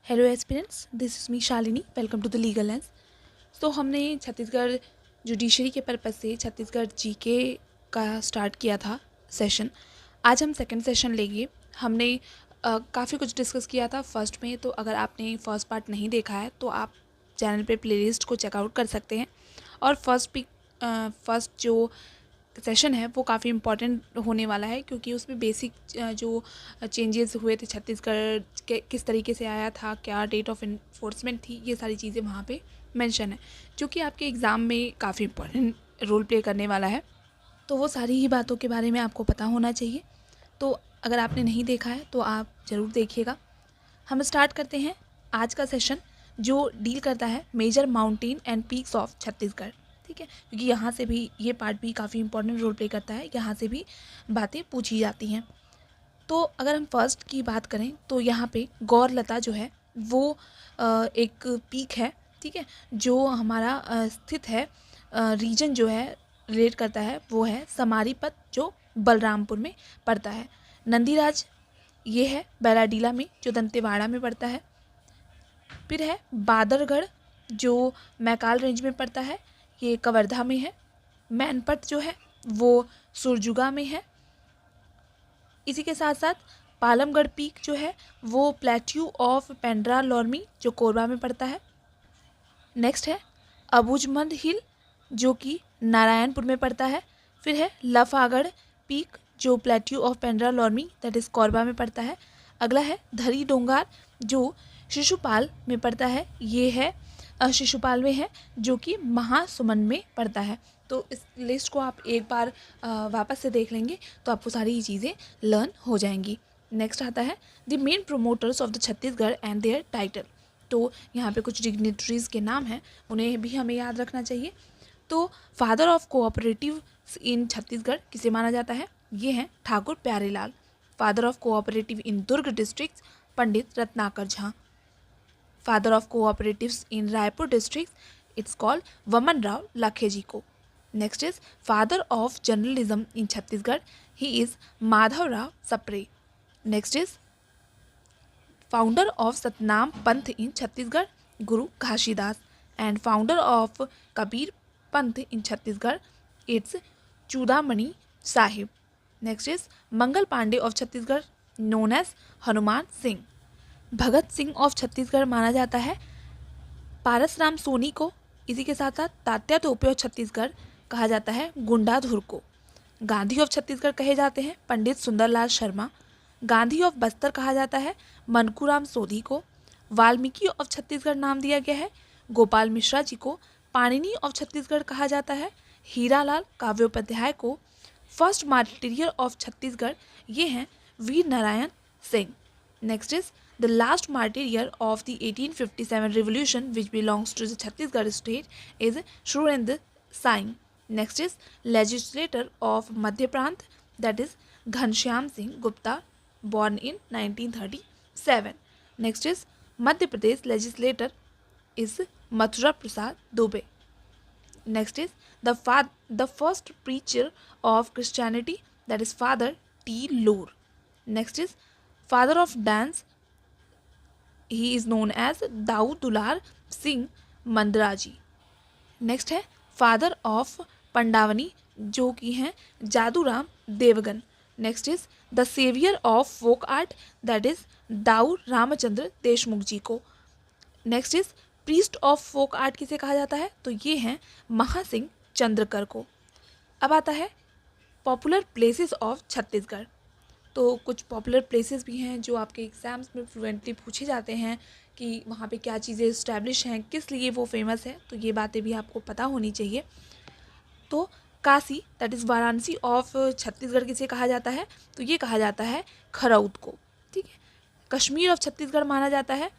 Hello aspirants, this is me Shalini. Welcome to the legal lens. तो हमने Chhattisgarh judiciary के purpose से छत्तीसगढ़ जीके का स्टार्ट किया था सेशन। आज हम सेकंड सेशन लेंगे। हमने काफ़ी कुछ डिस्कस किया था फर्स्ट में, तो अगर आपने फर्स्ट पार्ट नहीं देखा है तो आप चैनल पे प्लेलिस्ट को चेकआउट कर सकते हैं। और फर्स्ट जो सेशन है वो काफ़ी इम्पॉर्टेंट होने वाला है, क्योंकि उसमें बेसिक जो चेंजेस हुए थे छत्तीसगढ़ के किस तरीके से आया था, क्या डेट ऑफ इन्फोर्समेंट थी, ये सारी चीज़ें वहाँ पे मेंशन है, जो कि आपके एग्ज़ाम में काफ़ी इम्पॉर्टेंट रोल प्ले करने वाला है। तो वो सारी ही बातों के बारे में आपको पता होना चाहिए। तो अगर आपने नहीं देखा है तो आप ज़रूर देखिएगा। हम स्टार्ट करते हैं आज का सेशन, जो डील करता है major mountain and peaks of Chhattisgarh. ठीक है, क्योंकि यहाँ से भी ये पार्ट भी काफ़ी इंपॉर्टेंट रोल प्ले करता है, यहाँ से भी बातें पूछी जाती हैं। तो अगर हम फर्स्ट की बात करें तो यहाँ पे गौरलता जो है वो एक पीक है, ठीक है, जो हमारा स्थित है, रीजन जो है रिलेट करता है वो है समारीपत, जो बलरामपुर में पड़ता है। नंदीराज ये है बैलाडीला में, जो दंतेवाड़ा में पड़ता है। फिर है बादरगढ़, जो मैकाल रेंज में पड़ता है, ये कवर्धा में है। मैनपट जो है वो सुरजुगा में है। इसी के साथ साथ पालमगढ़ पीक जो है वो प्लेट्यू ऑफ पेंड्रा लॉर्मी, जो कोरबा में पड़ता है। नेक्स्ट है अबूझमंद हिल, जो कि नारायणपुर में पड़ता है। फिर है लफागढ़ पीक, जो plateau of Pendra Lormi that is Korba में पड़ता है। अगला है धरी डोंगार, जो शिशुपाल में पड़ता है, ये है शिशुपाल में है, जो कि महासुमन में पड़ता है। तो इस लिस्ट को आप एक बार वापस से देख लेंगे तो आपको सारी चीज़ें लर्न हो जाएंगी। नेक्स्ट आता है the main promoters of the Chhattisgarh and their title. तो यहाँ पे कुछ डिग्नेटरीज के नाम हैं, उन्हें भी हमें याद रखना चाहिए। तो फादर ऑफ कोऑपरेटिव इन छत्तीसगढ़ किसे माना जाता है? ये हैं Thakur Pyarelal. Father of cooperative in Durg district Pandit Ratnakar Jha. Father of cooperatives in Raipur district it's called वमन राव लाखेजी को। Next is father of journalism in Chhattisgarh, he is Madhav Rao Sapre. Next is founder of Satnam पंथ इन छत्तीसगढ़, गुरु Ghasidas. And founder of Kabir Panth in Chhattisgarh, it's Chudamani Sahib. Next is Mangal Pandey of Chhattisgarh, known as Hanuman Singh. Bhagat Singh of Chhattisgarh माना जाता है पारसराम सोनी को। इसी के साथ साथ तात्या तोपे ऑफ छत्तीसगढ़ कहा जाता है गुंडाधुर को। गांधी ऑफ छत्तीसगढ़ कहे जाते हैं पंडित सुंदरलाल शर्मा। गांधी ऑफ बस्तर कहा जाता है मनकूराम सोधी को। वाल्मीकि ऑफ छत्तीसगढ़ नाम दिया गया है गोपाल मिश्रा जी को। पाणिनि ऑफ छत्तीसगढ़ कहा जाता है हीरालाल काव्योपाध्याय को। फर्स्ट मार्टिरियर ऑफ छत्तीसगढ़ ये हैं Veer Narayan Singh. Next is the last martyr of the 1857 revolution, which belongs to the Chhattisgarh state, is Surendra Singh. Next is legislator of Madhya Prant, that is Ghanshyam Singh Gupta, born in 1937. Next is Madhya Pradesh legislator is Mathura Prasad Dubey. Next is the first preacher of Christianity, that is Father T. Loor. Next is father of dance, he is known as Dau Dular Singh Mandraji. Next है father of Pandavani, जो कि हैं Jaduram Devgan. Next is the saviour of folk art, that is Dau Ramchandra Deshmukh ji को। Next is priest of folk art किसे कहा जाता है? तो ये हैं महासिंह चंद्रकर को। अब आता है पॉपुलर प्लेसेस ऑफ छत्तीसगढ़। तो कुछ पॉपुलर प्लेसेस भी हैं जो आपके एग्ज़ाम्स में फ्लुएंटली पूछे जाते हैं कि वहाँ पे क्या चीज़ें इस्टेब्लिश हैं, किस लिए वो फेमस है, तो ये बातें भी आपको पता होनी चाहिए। तो Kashi that is Varanasi of Chhattisgarh किसे कहा जाता है? तो ये कहा जाता है खरौद को। ठीक है। कश्मीर ऑफ छत्तीसगढ़ माना जाता है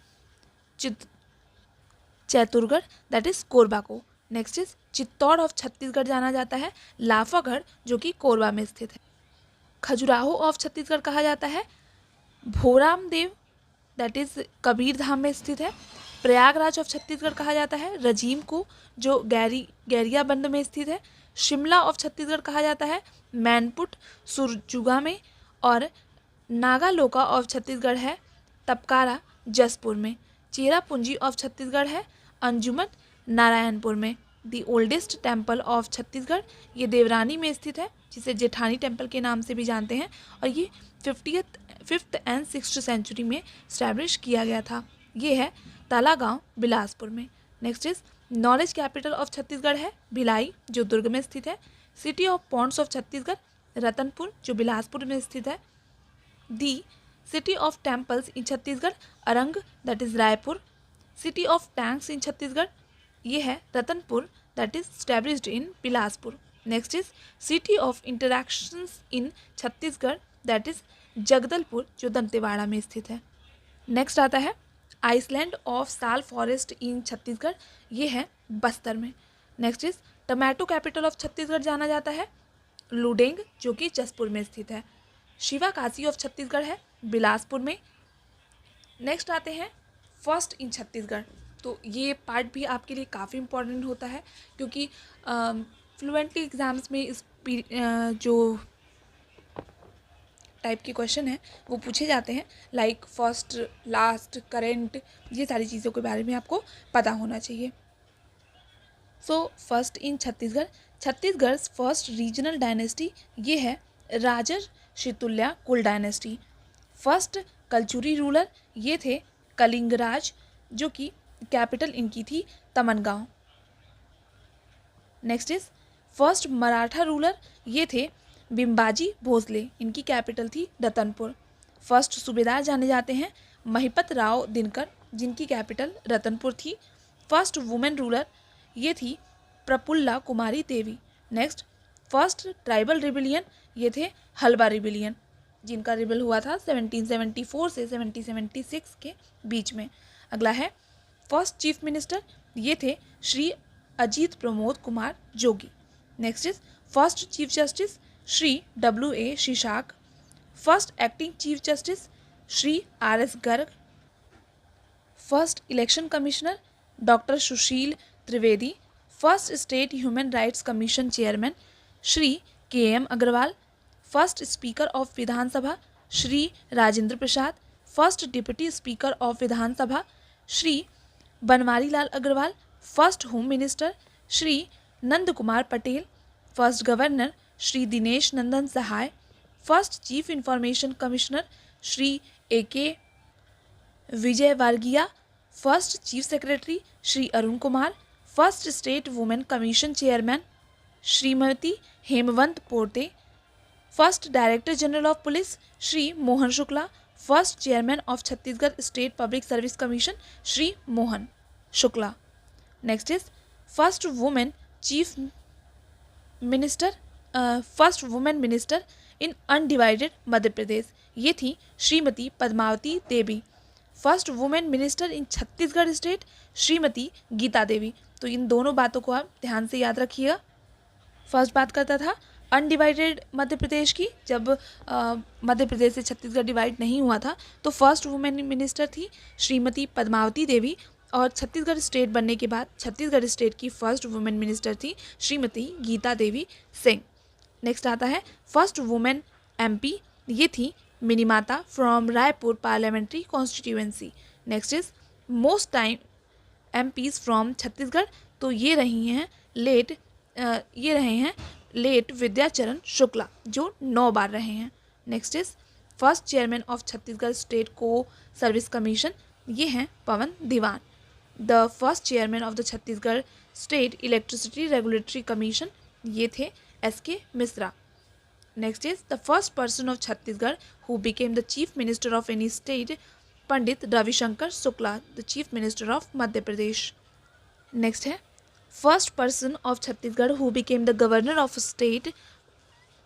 चैतुरगढ़ दैट इज़ कोरबा को। Next is Chittor of Chhattisgarh जाना जाता है लाफागढ़, जो कि कोरबा में स्थित है। खजुराहो ऑफ छत्तीसगढ़ कहा जाता है भोराम देव, दैट इज़ कबीर धाम में स्थित है। प्रयागराज ऑफ छत्तीसगढ़ कहा जाता है रजीम को, जो गैरियाबंद में स्थित है। शिमला ऑफ छत्तीसगढ़ कहा जाता है मैनपुट सुरजुगा में। और नागालोका ऑफ छत्तीसगढ़ है तपकारा जसपुर में। चेरापूंजी ऑफ छत्तीसगढ़ है अंजुमन नारायणपुर में। दी ओल्डेस्ट टेम्पल ऑफ छत्तीसगढ़, ये देवरानी में स्थित है, जिसे जेठानी टेम्पल के नाम से भी जानते हैं, और ये 5th एंड 6th सेंचुरी में स्टैब्लिश किया गया था। ये है तालागांव बिलासपुर में। Next is knowledge capital of Chhattisgarh है भिलाई, जो दुर्ग में स्थित है। City of ponds of Chhattisgarh Ratanpur, जो बिलासपुर में स्थित है। The city of temples in Chhattisgarh Arang, that is Raipur. City of tanks in Chhattisgarh, ये है Ratanpur, that is established in Bilaspur. Next is city of interactions in Chhattisgarh, that is Jagdalpur, जो दंतेवाड़ा में स्थित है। नेक्स्ट आता है आइसलैंड ऑफ साल फॉरेस्ट इन छत्तीसगढ़, ये है बस्तर में। Next is tomato capital of Chhattisgarh जाना जाता है लुडेंग, जो कि जसपुर में स्थित है। शिवा काशी ऑफ छत्तीसगढ़ है बिलासपुर में। नेक्स्ट आते हैं फर्स्ट इन छत्तीसगढ़। तो ये पार्ट भी आपके लिए काफ़ी इम्पोर्टेंट होता है, क्योंकि फ्लुएंटली एग्ज़ाम्स में इस जो टाइप के क्वेश्चन हैं वो पूछे जाते हैं, लाइक फर्स्ट, लास्ट, करेंट, ये सारी चीज़ों के बारे में आपको पता होना चाहिए। So first in Chhattisgarh, Chhattisgarh first regional dynasty, ये है राजर शितुल्या कुल डायनेस्टी। फर्स्ट कलचुरी रूलर, ये थे कलिंगराज, जो कि कैपिटल इनकी थी Tamangaon. Next is first Maratha ruler, ये थे बिम्बाजी भोसले, इनकी कैपिटल थी रतनपुर। फर्स्ट सूबेदार जाने जाते हैं महिपत राव दिनकर, जिनकी कैपिटल रतनपुर थी। फर्स्ट वुमेन रूलर, ये थी Prafulla Kumari Devi. Next first tribal rebellion, ये थे हलबा रिबिलियन, जिनका रिबल हुआ था 1774 से 1776 के बीच में। अगला है फर्स्ट चीफ मिनिस्टर, ये थे Shri Ajit Pramod Kumar Jogi. Next is first chief justice Shri W.A. Shishak. First acting chief justice Shri R.S. Garg. First election commissioner doctor Sushil Trivedi. First state human rights commission chairman Shri K.M. Agrawal. First speaker of Vidhan Sabha Shri Rajendra Prasad. First deputy speaker of Vidhan Sabha Shri Banwari Lal Agrawal. First home minister Shri Nand Kumar Patel. First governor Shri Dinesh Nandan Sahay. First chief information commissioner Shri A.K. Vijay Wargiya. First chief secretary Shri Arun Kumar. First state women commission chairman Shrimati Hemwant Porte. First director general of police Shri Mohan Shukla. First chairman of Chhattisgarh state public service commission Shri Mohan Shukla. Next is first women chief minister, first women minister in undivided Madhya Pradesh, ये थी Shrimati Padmavati Devi. First women minister in Chhattisgarh state Shrimati Geeta Devi. तो इन दोनों बातों को आप ध्यान से याद रखिएगा। फर्स्ट बात करता था अनडिवाइडेड मध्य प्रदेश की, जब मध्य प्रदेश से छत्तीसगढ़ डिवाइड नहीं हुआ था तो फर्स्ट वुमेन मिनिस्टर थी श्रीमती पद्मावती देवी, और छत्तीसगढ़ स्टेट बनने के बाद छत्तीसगढ़ स्टेट की फर्स्ट वुमेन मिनिस्टर थी श्रीमती गीता देवी सिंह। नेक्स्ट आता है फर्स्ट वुमेन MP, ये थी Minimata from Raipur parliamentary constituency. Next is most time MPs from Chhattisgarh, तो ये रहे हैं लेट विद्याचरण शुक्ला, जो 9 बार रहे हैं। Next is first chairman of Chhattisgarh state को सर्विस कमीशन, ये हैं Pawan Diwan. The first chairman of the Chhattisgarh state electricity regulatory commission, ये थे S.K. Mishra. Next is the first person of Chhattisgarh who became the chief minister of any state, Pandit Ravishankar Shukla, the chief minister of Madhya Pradesh. Next है first person of Chhattisgarh who became the governor of state,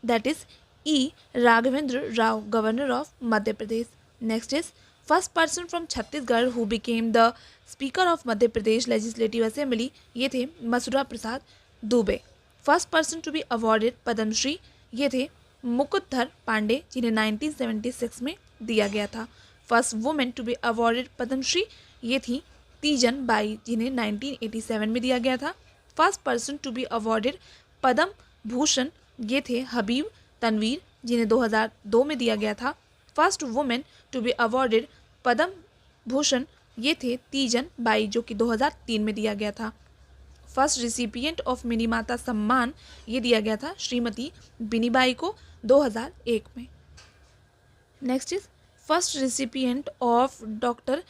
that is E. Raghavendra Rao, governor of Madhya Pradesh. Next is first person from Chhattisgarh who became the speaker of Madhya Pradesh legislative assembly, ये थे Masura Prasad Dubey. First person to be awarded Padmashri, ये थे मुकुटधर पांडे, जिन्हें 1976 में दिया गया था। First women to be awarded Padmashri, ये थी तीजन बाई, जिन्हें 1987 में दिया गया था। First person to be awarded Padma Bhushan, ये थे हबीब तनवीर, जिन्हें 2002 में दिया गया था। First women to be awarded Padma Bhushan, ये थे तीजन बाई, जो कि 2003 में दिया गया था। फर्स्ट रिसिपिएंट ऑफ मिनीमाता सम्मान ये दिया गया था श्रीमती बिनीबाई को 2001 में। Next is first recipient of doctor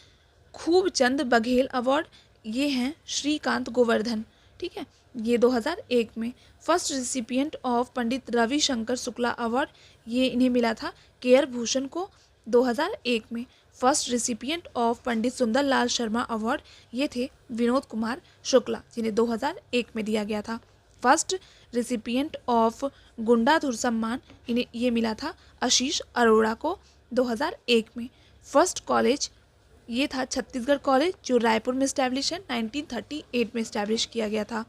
Khubchand Baghel award, ये हैं श्रीकांत गोवर्धन, ठीक है, ये 2001 में। First recipient of Pandit Ravishankar Shukla award, ये इन्हें मिला था केयर भूषण को 2001 में। First recipient of Pandit Sundarlal Sharma award, ये थे विनोद कुमार शुक्ला, जिन्हें 2001 में दिया गया था। फर्स्ट रिसिपिएंट ऑफ गुंडाधुर सम्मान, इन्हें ये मिला था आशीष अरोड़ा को 2001 में। फर्स्ट कॉलेज ये था छत्तीसगढ़ कॉलेज, जो रायपुर में इस्टेब्लिश है, 1938 में इस्टेब्लिश किया गया था।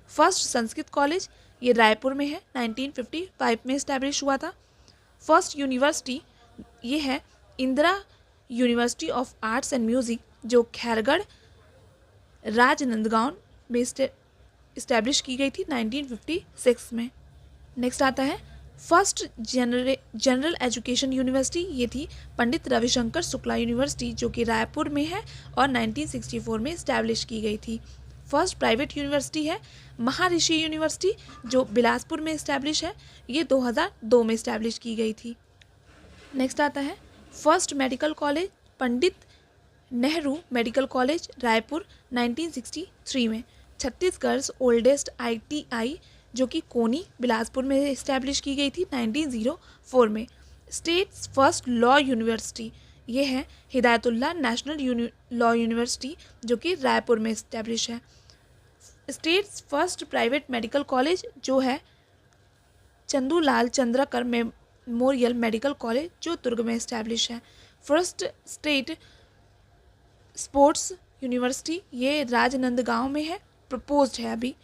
फर्स्ट संस्कृत कॉलेज ये रायपुर में है, 1955 में इस्टेब्लिश हुआ था। फर्स्ट यूनिवर्सिटी ये है Indira university of arts and music, जो खैरगढ़ राजनांदगांव में इस्टेब्लिश की गई थी 1956 में। नेक्स्ट आता है फर्स्ट जनरल एजुकेशन यूनिवर्सिटी, ये थी पंडित रविशंकर शुक्ला यूनिवर्सिटी, जो कि रायपुर में है और 1964 में इस्टेब्लिश की गई थी। फर्स्ट प्राइवेट यूनिवर्सिटी है महर्षि यूनिवर्सिटी, जो बिलासपुर में इस्टेब्लिश है, ये 2002 में इस्टेब्लिश की गई थी। नेक्स्ट आता है first medical college Pandit Nehru medical college Raipur 1963 में। छत्तीसगढ़ ओल्डेस्ट ITI, जो कि कोनी बिलासपुर में इस्टेब्लिश की गई थी 1904 में। स्टेट्स फर्स्ट लॉ यूनिवर्सिटी ये है हिदायतुल्ला नेशनल लॉ यूनिवर्सिटी, जो कि रायपुर में इस्टेब्लिश है। State's first private medical college जो है चंदूलाल चंद्रकर मेमोरियल मेडिकल कॉलेज, जो दुर्ग में इस्टेब्लिश है। फर्स्ट स्टेट स्पोर्ट्स यूनिवर्सिटी ये राजनांदगांव में है, प्रपोज्ड है अभी।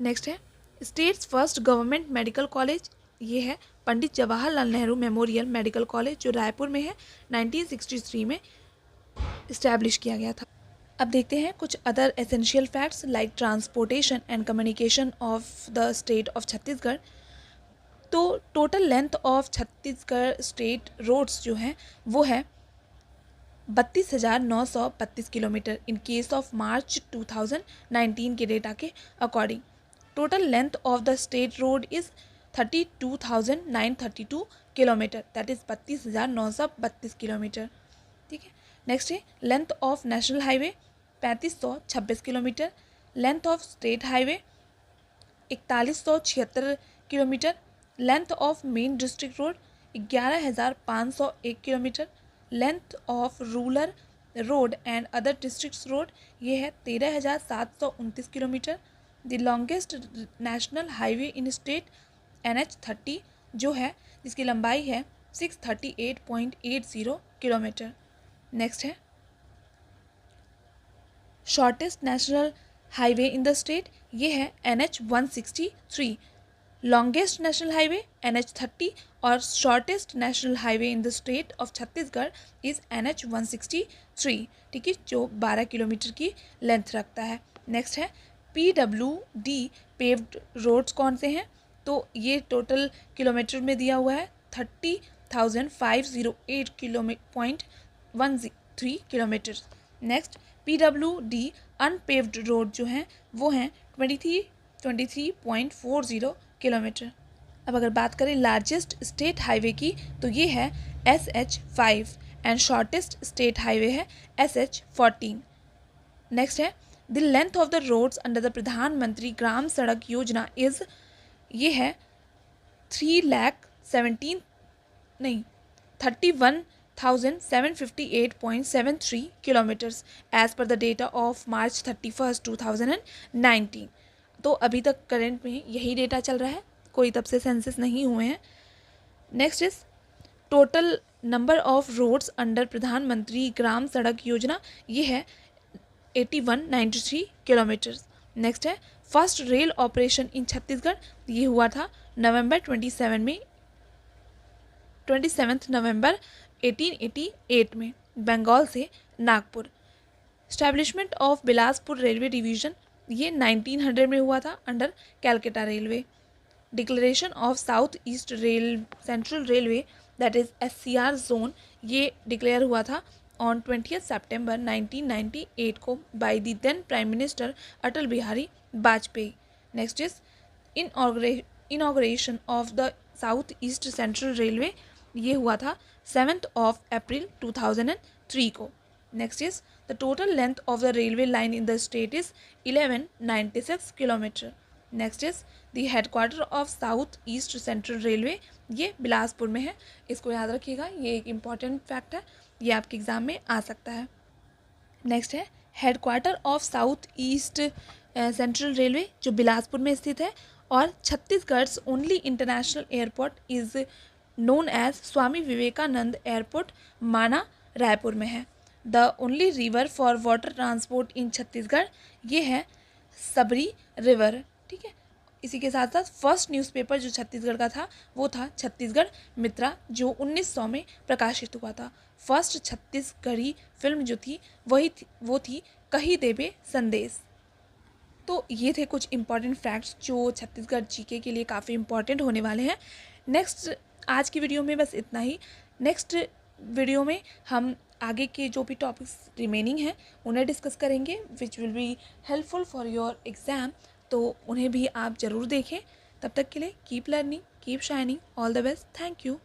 नेक्स्ट है state's first government medical college, ये है Pandit Jawaharlal Nehru memorial medical college, जो रायपुर में है, 1963 में इस्टेब्लिश किया गया था। अब देखते हैं कुछ other essential facts like transportation and communication of the state of Chhattisgarh. तो total length of Chhattisgarh state roads जो हैं वो है 32,932 kilometre in case of March 2019 के डेटा के according. Total length of the state road is 32,932 kilometre, that is 32,932 kilometre, ठीक है। Next है length of national highway 3526 kilometre, length of state highway 4176 kilometre, length of main district road 11,501 kilometre, length of rural road and other districts road ये है 13,729 kilometre. The longest national highway in state NH30 जो है जिसकी लंबाई है 638.80 kilometre. Next है shortest national highway in the state ये है NH163। Longest national highway NH30 और shortest national highway in the state of Chhattisgarh is NH163, ठीक है, जो 12 किलोमीटर की लेंथ रखता है। नेक्स्ट है PWD पेव्ड रोड्स कौन से हैं, तो ये टोटल किलोमीटर में दिया हुआ है 30,508.13 kilometre. Next PWD unpaved road जो हैं वो हैं 23.40 किलोमीटर। अब अगर बात करें लार्जेस्ट स्टेट हाईवे की तो ये है SH5 and shortest state highway है SH14। नेक्स्ट है the length of the roads under the Pradhanmantri Gram Sadak Yojana is ये है 31,758.73 kilometres as per the data of March 31, 2019। तो अभी तक करंट में यही डेटा चल रहा है, कोई तब से सेंसस नहीं हुए हैं। Next is total number of roads under Pradhanmantri Gram Sadak Yojana ये है 8193 किलोमीटर्स। नेक्स्ट है first rail operation in Chhattisgarh, ये हुआ था नवंबर 27 नवंबर 1888 में बंगाल से Nagpur. Establishment of Bilaspur railway division ये 1900 में हुआ था under Calcutta railway. Declaration of south east central railway that is SCR zone ये डिक्लेयर हुआ था ऑन 20 सितंबर 1998 को by the then prime minister Atal Bihari Vajpayee. Next is inauguration of the south east central railway, ये हुआ था 7 अप्रैल 2003 को। Next is the total length of the railway line in the state is 1196 kilometre. Next is the headquarter of south east central railway, ये बिलासपुर में है। इसको याद रखिएगा, ये एक इम्पॉर्टेंट फैक्ट है, ये आपके एग्जाम में आ सकता है। नेक्स्ट है headquarter of south east central railway, जो बिलासपुर में स्थित है। और Chhattisgarh only international airport is known as Swami Vivekanand airport, Mana Raipur में है। The only river for water transport in Chhattisgarh, ये है सबरी रिवर। ठीक है, इसी के साथ साथ फर्स्ट न्यूज़पेपर जो छत्तीसगढ़ का था वो था छत्तीसगढ़ मित्रा, जो 1900 में प्रकाशित हुआ था। फर्स्ट छत्तीसगढ़ी फिल्म जो थी वो थी कही देबे संदेश। तो ये थे कुछ इंपॉर्टेंट फैक्ट्स जो छत्तीसगढ़ जीके के लिए काफ़ी इंपॉर्टेंट होने वाले हैं। नेक्स्ट, आज की वीडियो में बस इतना ही। नेक्स्ट वीडियो में हम आगे के जो भी टॉपिक्स रिमेनिंग हैं उन्हें डिस्कस करेंगे, which will be helpful for your exam, तो उन्हें भी आप ज़रूर देखें। तब तक के लिए keep learning, keep shining, all the best, thank you.